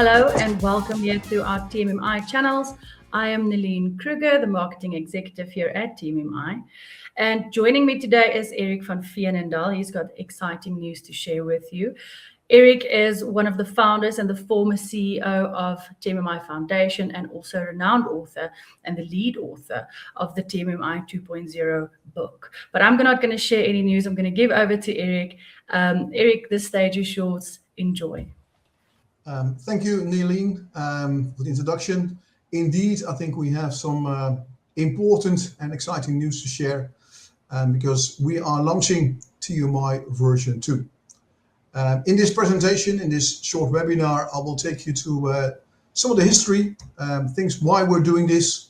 Hello and welcome here to our TMMi channels. I am Nalene Kruger, the marketing executive here at TMMi. And joining me today is Erik van Veenendaal. He's got exciting news to share with you. Erik is one of the founders and the former CEO of TMMi Foundation and also a renowned author and the lead author of the TMMi 2.0 book. But I'm not going to share any news. I'm going to give over to Erik. Erik, this stage is yours. Enjoy. Thank you, Nalene, for the introduction. Indeed, I think we have some important and exciting news to share because we are launching TMMi version 2. In this presentation, in this short webinar, I will take you to some of the history, things why we're doing this,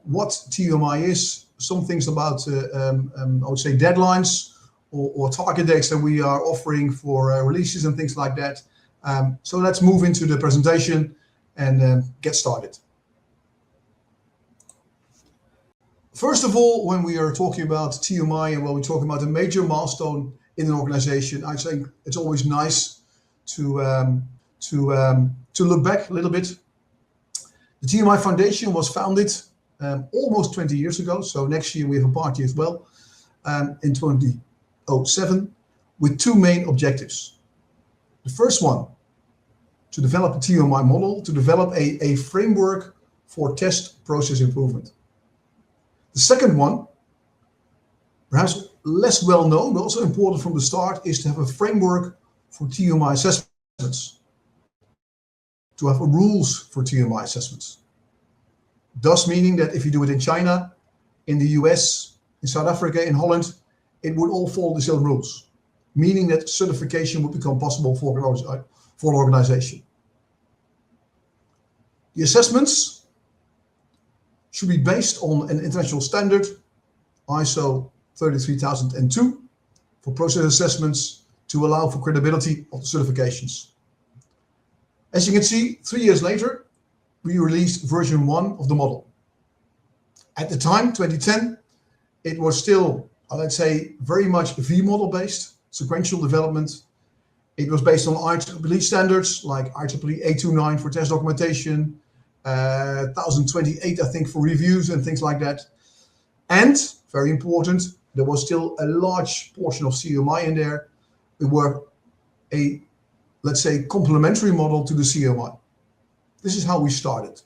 what TMMi is, some things about, I would say, deadlines or target dates that we are offering for releases and things like that. So let's move into the presentation and get started. First of all, when we are talking about TMMi and when we're talking about a major milestone in an organization, I think it's always nice to look back a little bit. The TMMi Foundation was founded almost 20 years ago, so next year we have a party as well, in 2007, with two main objectives. The first one, to develop a TMMi model, to develop a framework for test process improvement. The second one, perhaps less well known, but also important from the start, is to have a framework for TMMi assessments, to have rules for TMMi assessments. Thus meaning that if you do it in China, in the US, in South Africa, in Holland, it would all follow the same rules, meaning that certification would become possible for an organization. The assessments should be based on an international standard, ISO 33002, for process assessments to allow for credibility of the certifications. As you can see, 3 years later, we released version 1 of the model. At the time, 2010, it was still, let's say, very much V-model based, sequential development. It was based on IEEE standards like IEEE 829 for test documentation, 1028, I think, for reviews and things like that. And, very important, there was still a large portion of CMI in there. We were a, let's say, complementary model to the CMI. This is how we started.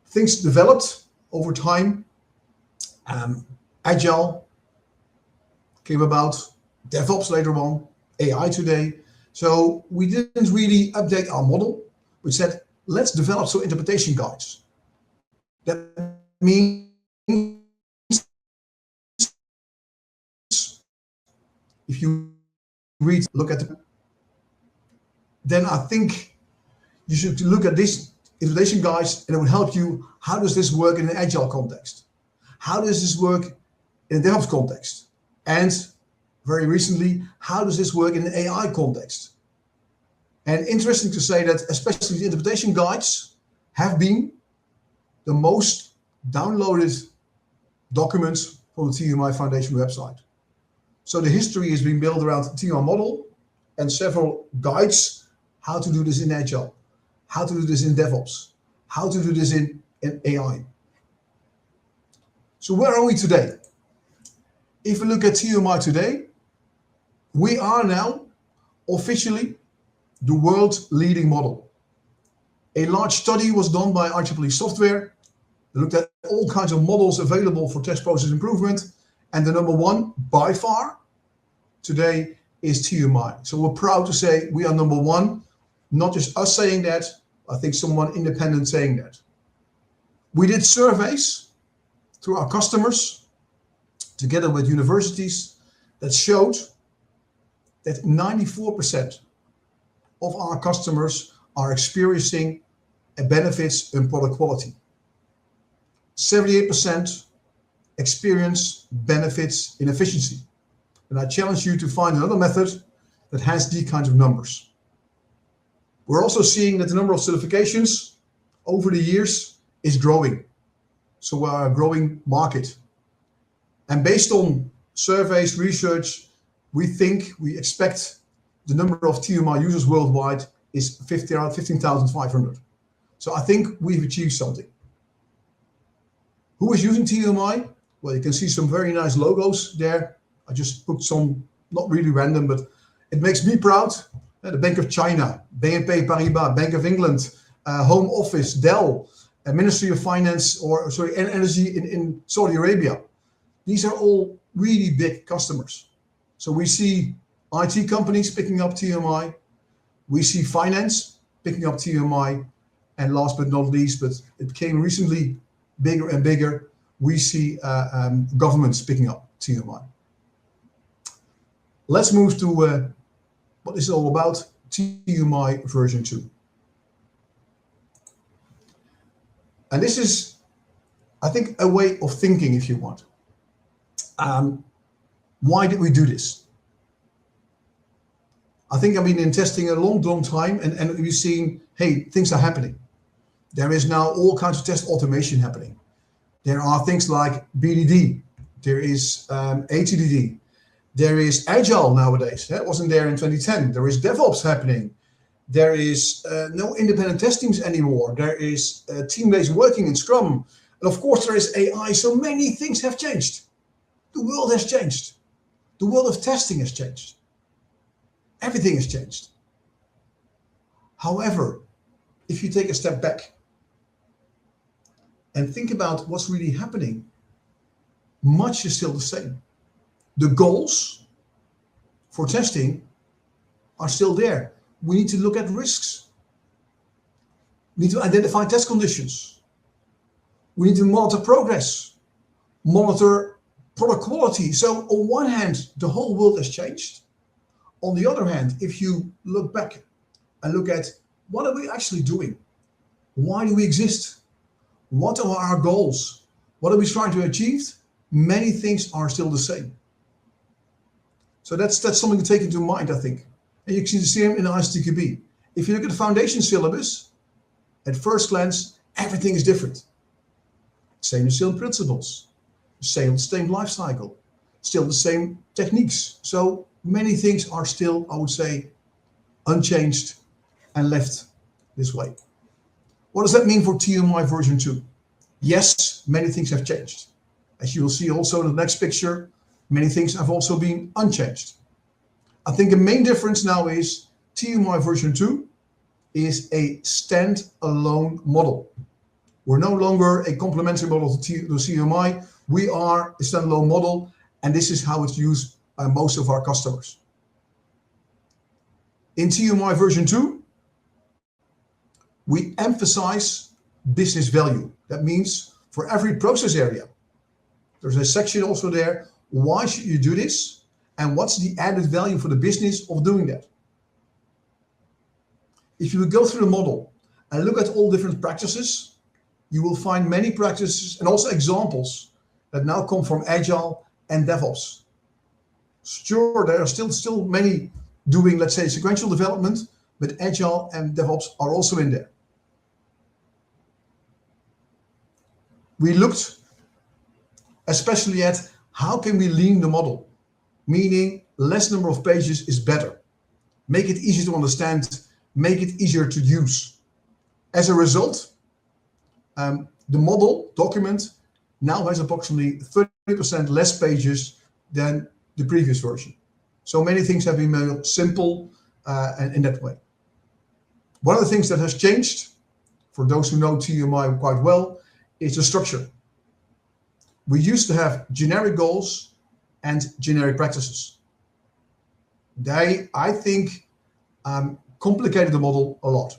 Things developed over time. Agile came about, DevOps later on, AI today. So we didn't really update our model. We said, let's develop some interpretation guides. That means if you look at the, then I think you should look at these interpretation guides and it will help you. How does this work in an Agile context? How does this work in a DevOps context? And very recently, how does this work in an AI context? And interesting to say that especially the interpretation guides have been the most downloaded documents from the TMMi Foundation website. So the history is being built around the TMMi model and several guides, how to do this in Agile, how to do this in DevOps, how to do this in AI. So where are we today? If we look at TMMi today, we are now officially the world's leading model. A large study was done by IEEE Software. They looked at all kinds of models available for test process improvement. And the number one, by far, today is TMMi. So we're proud to say we are number one, not just us saying that, I think someone independent saying that. We did surveys through our customers, together with universities, that showed that 94% of our customers are experiencing benefits in product quality. 78% experience benefits in efficiency. And I challenge you to find another method that has these kinds of numbers. We're also seeing that the number of certifications over the years is growing. So we're a growing market. And based on surveys, research, we expect the number of TMMi users worldwide is 15,500. So I think we've achieved something. Who is using TMMi? Well, you can see some very nice logos there. I just put some, not really random, but it makes me proud. The Bank of China, BNP Paribas, Bank of England, Home Office, Dell, Ministry of Finance, and Energy in Saudi Arabia. These are all really big customers. So we see IT companies picking up TMMi. We see finance picking up TMMi. And last but not least, but it became recently bigger and bigger, we see governments picking up TMMi. Let's move to what this is all about, TMMi version 2. And this is, I think, a way of thinking, if you want. Why did we do this? I think I've been in testing a long time, and we've seen, hey, things are happening. There is now all kinds of test automation happening. There are things like BDD, there is ATDD, there is Agile nowadays. That wasn't there in 2010. There is DevOps happening. There is no independent test teams anymore. There is team-based working in Scrum. And of course, there is AI. So many things have changed. The world has changed. The world of testing has changed. Everything has changed. However, if you take a step back and think about what's really happening, much is still the same. The goals for testing are still there. We need to look at risks. We need to identify test conditions. We need to monitor progress, monitor product quality. So on one hand, the whole world has changed. On the other hand, if you look back and look at what are we actually doing? Why do we exist? What are our goals? What are we trying to achieve? Many things are still the same. So that's something to take into mind, I think. And you can see them in the ICTQB. If you look at the foundation syllabus, at first glance, everything is different. Same principles, same life cycle, still the same techniques. So many things are still, I would say, unchanged and left this way. What does that mean for TMMi version 2? Yes, many things have changed. As you will see also in the next picture, many things have also been unchanged. I think the main difference now is TMMi version 2 is a stand-alone model. We're no longer a complementary model to TMMi. We are a standalone model, and this is how it's used by most of our customers. In TMMi version 2, we emphasize business value. That means for every process area, there's a section also there. Why should you do this? And what's the added value for the business of doing that? If you go through the model and look at all different practices, you will find many practices and also examples that now come from Agile and DevOps. Sure, there are still many doing, let's say, sequential development, but Agile and DevOps are also in there. We looked especially at how can we lean the model, meaning less number of pages is better. Make it easier to understand, make it easier to use. As a result, the model document now has approximately 30% less pages than the previous version. So many things have been made simple and in that way. One of the things that has changed, for those who know TMMi quite well, is the structure. We used to have generic goals and generic practices. They, I think, complicated the model a lot.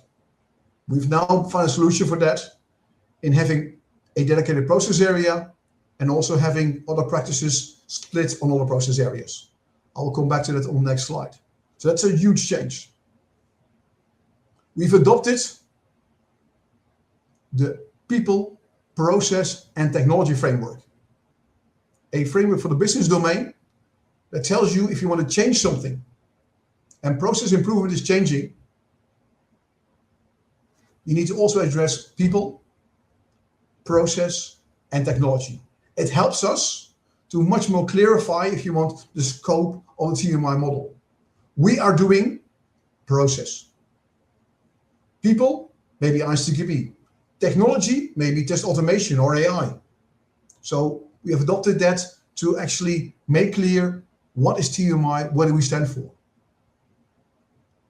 We've now found a solution for that in having a dedicated process area and also having other practices split on other process areas. I will come back to that on the next slide. So that's a huge change. We've adopted the people, process, and technology framework. A framework for the business domain that tells you if you want to change something and process improvement is changing, you need to also address people, process, and technology. It helps us to much more clarify, if you want, the scope of the TMMi model. We are doing process. People, maybe ICTQB. Technology, maybe test automation or AI. So we have adopted that to actually make clear what is TMMi, what do we stand for.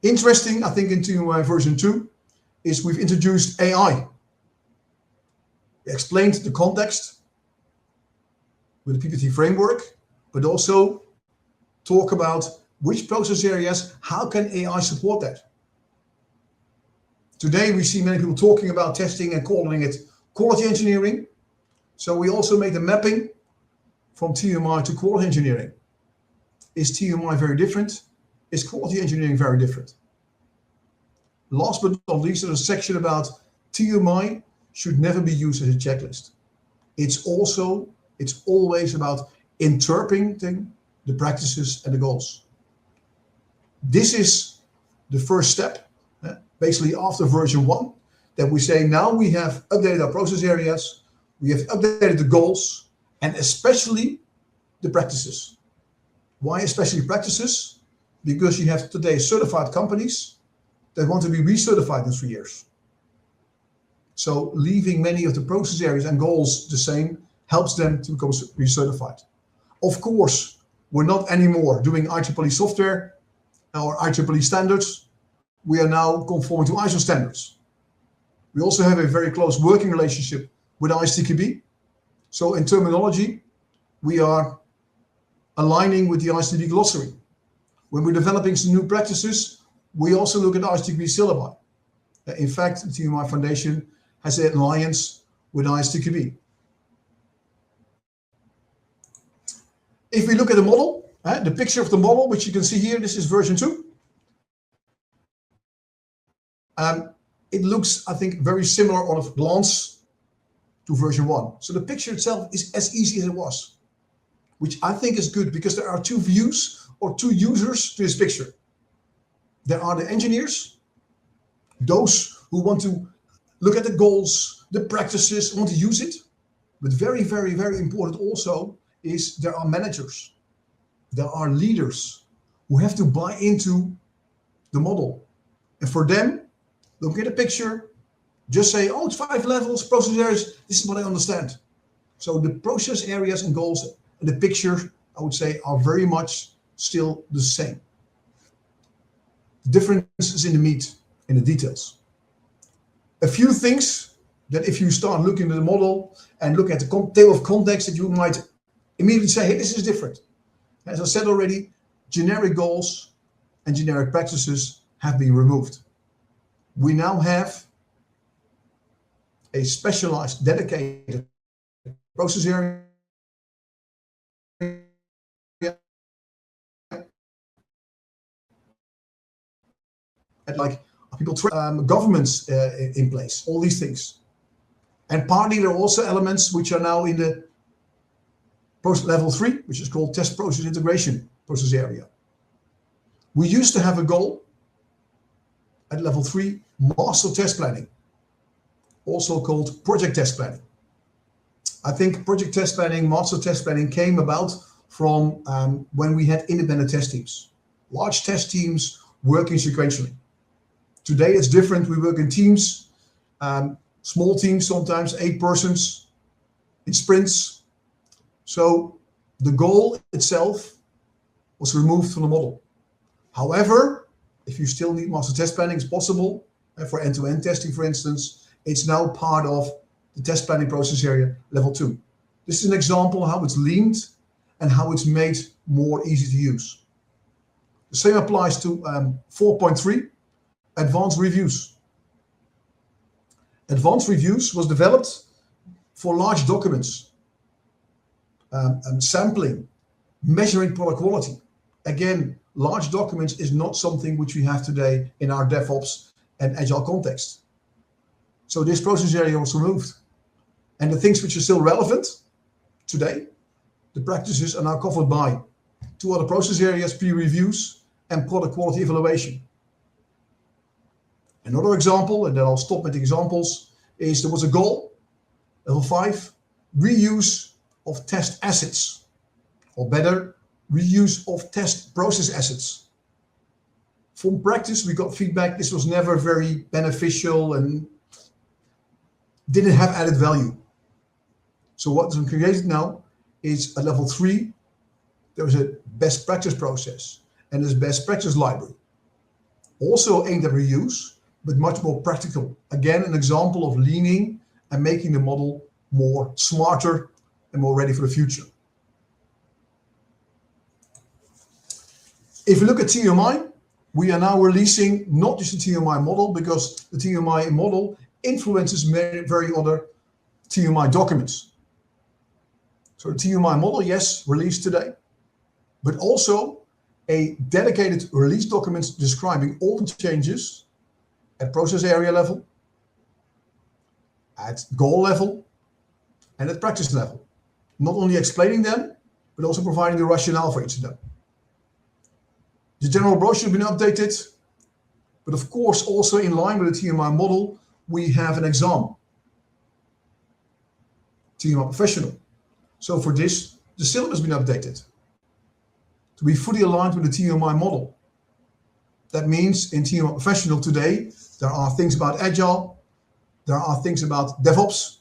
Interesting, I think in TMMi version 2 is we've introduced AI. We explained the context with the PPT framework, but also talk about which process areas, how can AI support that? Today we see many people talking about testing and calling it quality engineering. So we also made a mapping from TMMi to quality engineering. Is TMMi very different? Is quality engineering very different? Last but not least, there's a section about TMMi should never be used as a checklist. It's always about interpreting the practices and the goals. This is the first step, basically after version 1, that we say now we have updated our process areas, we have updated the goals, and especially the practices. Why especially practices? Because you have today certified companies that want to be recertified in 3 years. So leaving many of the process areas and goals the same helps them to become recertified. Of course, we're not anymore doing IEEE software or IEEE standards. We are now conforming to ISO standards. We also have a very close working relationship with ISTQB. So in terminology, we are aligning with the ISTQB glossary. When we're developing some new practices, we also look at ISTQB syllabi. In fact, the TMMi Foundation has an alliance with ISTQB. If we look at the model, the picture of the model, which you can see here, this is version 2. It looks, I think, very similar on a glance to version 1. So the picture itself is as easy as it was, which I think is good because there are 2 views or 2 users to this picture. There are the engineers, those who want to look at the goals, the practices, want to use it. But very, very, very important also is there are managers, there are leaders who have to buy into the model. And for them, look at a picture, just say, oh, it's 5 levels, process areas, this is what I understand. So the process areas and goals and the picture, I would say, are very much still the same. The difference is in the meat, in the details. A few things that if you start looking at the model and look at the table of context, that you might immediately say, hey, this is different. As I said already, generic goals and generic practices have been removed. We now have a specialized, dedicated process area. And like people, governments in place, all these things. And partly there are also elements which are now in the level 3, which is called test process integration process area. We used to have a goal at level 3, master test planning, also called project test planning. I think project test planning, master test planning came about from when we had independent test teams, large test teams working sequentially. Today it's different. We work in teams, small teams, sometimes 8 persons in sprints. So the goal itself was removed from the model. However, if you still need master test planning, it's possible. For end-to-end testing, for instance, it's now part of the test planning process area level 2. This is an example of how it's leaned and how it's made more easy to use. The same applies to 4.3, advanced reviews. Advanced reviews was developed for large documents, sampling, measuring product quality. Again, large documents is not something which we have today in our DevOps and Agile context. So this process area was removed. And the things which are still relevant today, the practices are now covered by 2 other process areas, peer reviews and product quality evaluation. Another example, and then I'll stop with the examples, is there was a goal, level 5, reuse of test assets, or better, reuse of test process assets. From practice, we got feedback this was never very beneficial and didn't have added value. So what's been created now is at level 3, there is a best practice process and this best practice library. Also aimed at reuse, but much more practical. Again, an example of leaning and making the model more smarter and more ready for the future. If you look at TMMi, we are now releasing not just the TMMi model, because the TMMi model influences very other TMMi documents. So the TMMi model, yes, released today, but also a dedicated release document describing all the changes at process area level, at goal level, and at practice level. Not only explaining them, but also providing the rationale for each of them. The general brochure has been updated, but of course also in line with the TMMi model, we have an exam, TMMi Professional. So for this, the syllabus has been updated to be fully aligned with the TMMi model. That means in TMMi Professional today, there are things about Agile, there are things about DevOps,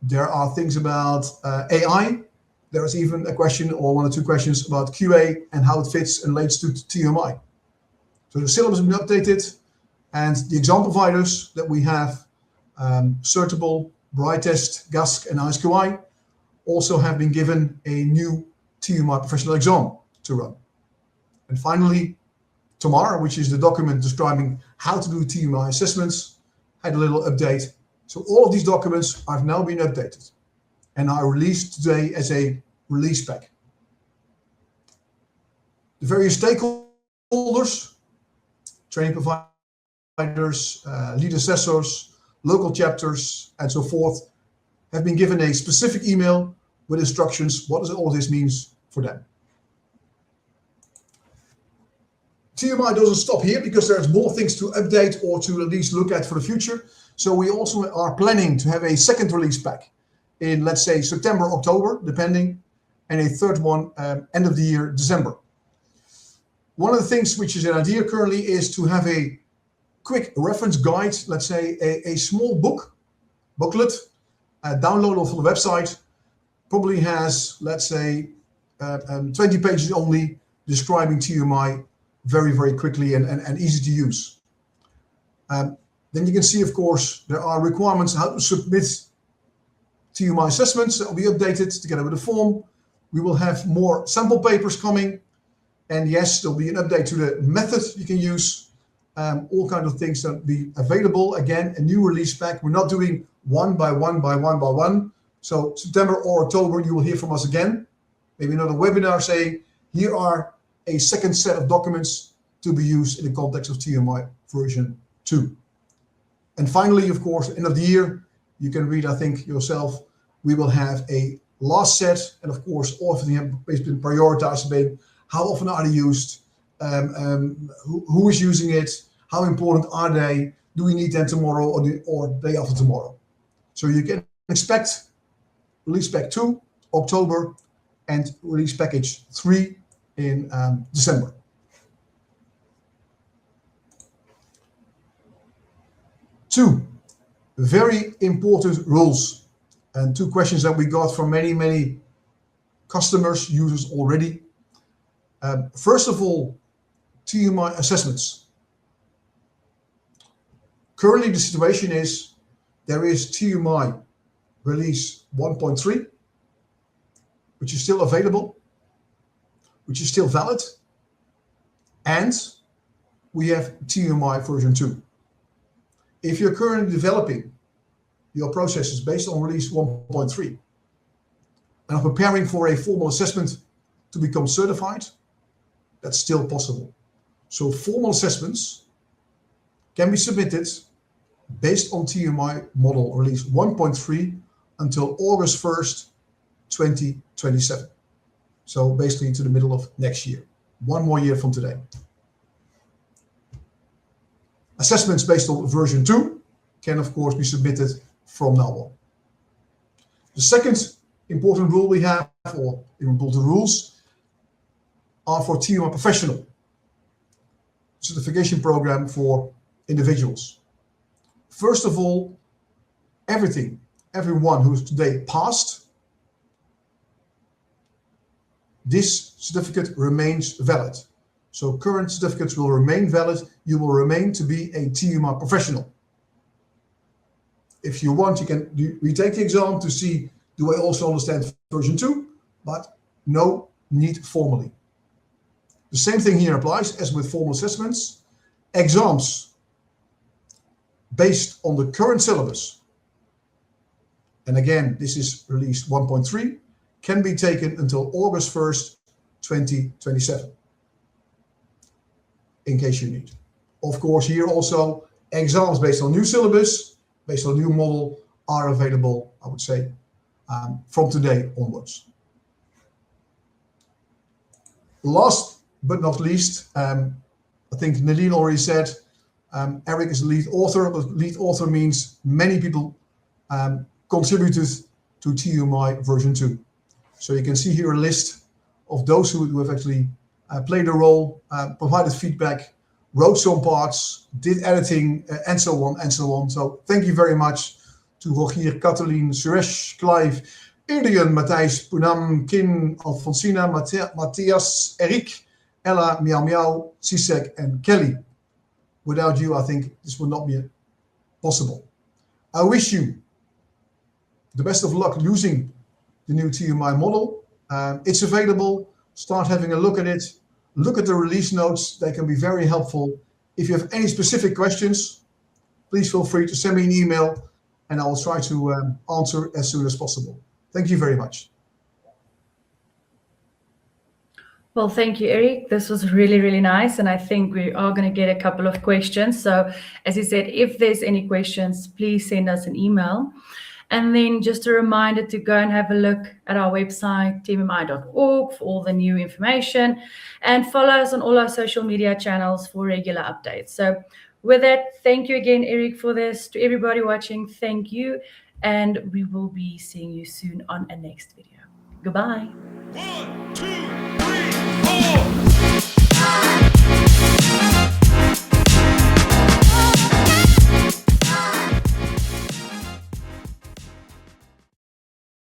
there are things about AI, there is even a question or 1 or 2 questions about QA and how it fits and relates to TMMi. So the syllabus has been updated, and the exam providers that we have, Certable, Brightest, GASC, and ISQI, also have been given a new TMMi Professional exam to run. And finally, Tomorrow, which is the document describing how to do TMMi assessments, had a little update. So all of these documents have now been updated and are released today as a release pack. The various stakeholders, training providers, lead assessors, local chapters, and so forth, have been given a specific email with instructions what does all this means for them. TMMi doesn't stop here because there's more things to update or to at least look at for the future. So we also are planning to have a second release pack in, let's say, September, October, depending, and a third one end of the year, December. One of the things which is an idea currently is to have a quick reference guide, let's say a small booklet, downloadable from the website, probably has, let's say, 20 pages only, describing TMMi very, very quickly and easy to use. Then you can see, of course, there are requirements how to submit TMMi assessments that will be updated together with the form. We will have more sample papers coming. And yes, there'll be an update to the method you can use. All kinds of things that will be available. Again, a new release pack. We're not doing one by one by one by one. So September or October, you will hear from us again. Maybe another webinar saying, here are a second set of documents to be used in the context of TMMi version 2. And finally, of course, end of the year, you can read, I think, yourself, we will have a last set. And of course, all of them have been prioritized by how often are they used, who is using it, how important are they, do we need them tomorrow or the day after tomorrow. So you can expect release pack 2, October, and release package 3 in December. Two very important rules, and 2 questions that we got from many customers, users already. First of all, TMMi assessments. Currently, the situation is there is TMMi release 1.3, which is still available, which is still valid, and we have TMMi version 2. If you're currently developing your processes based on release 1.3 and are preparing for a formal assessment to become certified, that's still possible. So formal assessments can be submitted based on TMMi model release 1.3 until August 1st, 2027. So basically to the middle of next year, 1 more year from today. Assessments based on version 2 can, of course, be submitted from now on. The second important rule we have, or important rules, are for TMMi Professional. certification program for individuals. First of all, everyone who is today passed, this certificate remains valid. So current certificates will remain valid. You will remain to be a TMMi professional. If you want, you can retake the exam to see, do I also understand version 2? But no need formally. The same thing here applies as with formal assessments. Exams based on the current syllabus, and again, this is release 1.3, can be taken until August 1st, 2027, in case you need. Of course, here also, exams based on new syllabus, based on new model, are available, I would say, from today onwards. Last but not least, I think Nadine already said, Erik is the lead author, but lead author means many people contributed to TMMi version 2. So you can see here a list of those who have actually played a role, provided feedback, wrote some parts, did editing, and so on and so on. So thank you very much to Rogier, Kathleen, Suresh, Clive, Adrian, Matthijs, Poonam, Kin, Alfonsina, Matthias, Erik, Ella, Meow Meow, Sisek, and Kelly. Without you, I think this would not be possible. I wish you the best of luck using the new TMMi model. It's available. Start having a look at it. Look at the release notes. They can be very helpful. If you have any specific questions, please feel free to send me an email and I will try to answer as soon as possible. Thank you very much. Well, thank you, Erik. This was really, really nice. And I think we are going to get a couple of questions. So as you said, if there's any questions, please send us an email. And then just a reminder to go and have a look at our website, tmmi.org, for all the new information, and follow us on all our social media channels for regular updates. So with that, thank you again, Erik, for this. To everybody watching, thank you. And we will be seeing you soon on a next video. Goodbye. 1, 2.